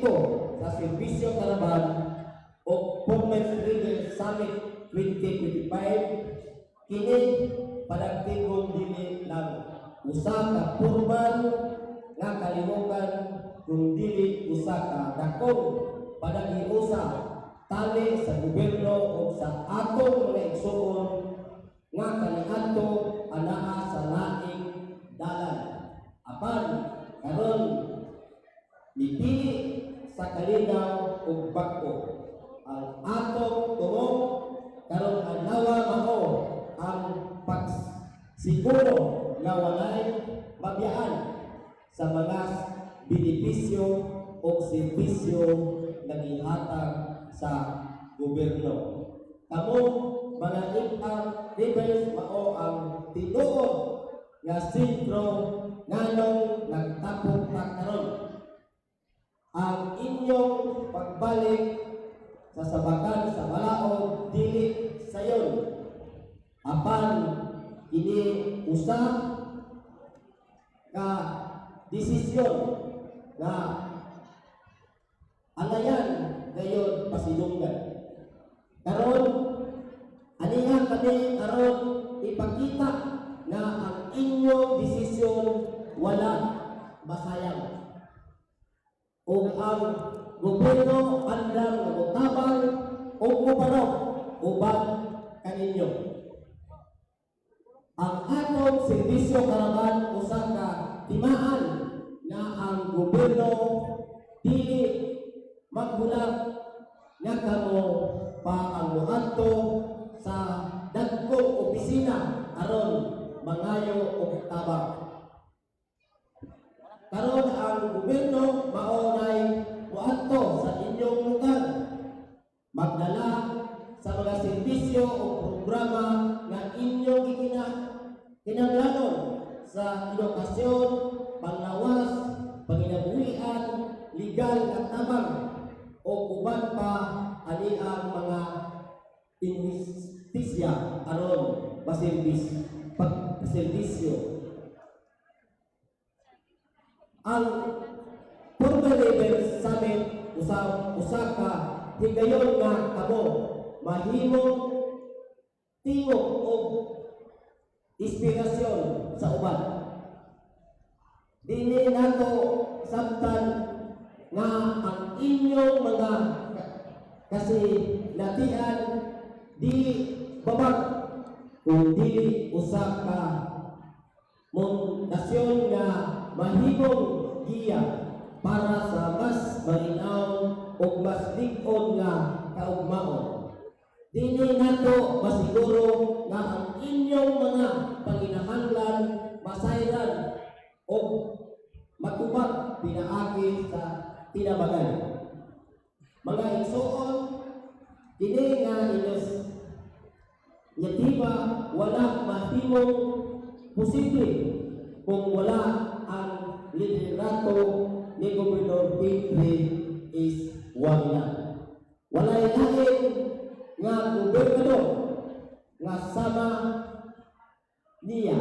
proyekto sa serbisyo karaban o Performance Leader Summit 2025 kini padagtingon dili lang usa ka formal nga kalihukan kundi usa ka dakong panagiusa tali sa gobyerno o sa atong mga igsoon nga kaniadto anaa sa laing dalan apan karon nipili sa kalinaw ug bag-o ang atong tumo karon adlaw mao ang pagsiguro nga walay mabiyaan sa mga benepisyo o serbisyo na gihatag sa gobyerno. Kamo mga leaders mao ang tinuod nga sentro nganong nagtapok na karon ang inyong pagbalik sa sabakan sa balaod dili sayon apan ini usa ka desisyon na alayan gayon pasidunggan karon aniha kami aron ipakita na ang inyong desisyon wala masayang o ang gobyerno andang nagutabang o kuparok uban kaninyo. Ang atong serbisyo karaban usa ka timaan na ang gobyerno dili maghulat nga kamo paanguadto sa dagkong opisina aron mangayo og tabang. Karon ang gobyerno maunay muadto sa inyong lugar magdala sa mga serbisyo o programa nga inyong kinahanglanon sa edukasyon, panglawas, panginabuhian, legal at tabang o uban pa ani ang mga investisya aron pagserbisyo. Ang Formal Leader Summit usa ka higayon nga kamo mahimong tingog o inspirasyon sa uban. Dili nato sabtan nga ang inyong mga kasinatian di babag kundi usa ka mundasyon nga mahimong giya para sa mas malinaw o mas lig-on nga kaugmaon. Dili nato masiguro nga ang inyong mga panginahanglan masayran o matubag pinaagi sa tinabagay. Mga igsoon, kini nga inyos nyatiba wala mahimong posible kung wala ang liderato ni Gobernador Pinto is wala. Walay lain nga gobernador nga sama niya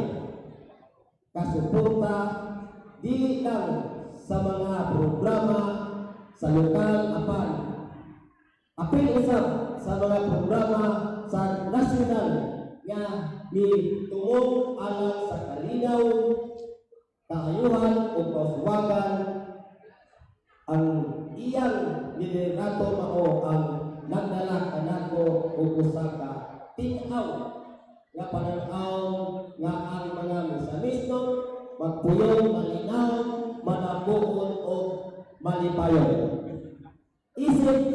kasuporta dili lang sa mga programa sa lokal apan apil usab sa mga programa sa nasyonal nga mitungong alang sa kalinaw, kaayuhan o kauswagan ang iyang liderato mao ang nagdala kanako og usa ka tin-aw nga pananaw nga ang mga misamisno magpuyon, malinaw, manabuon o malipayon. Isip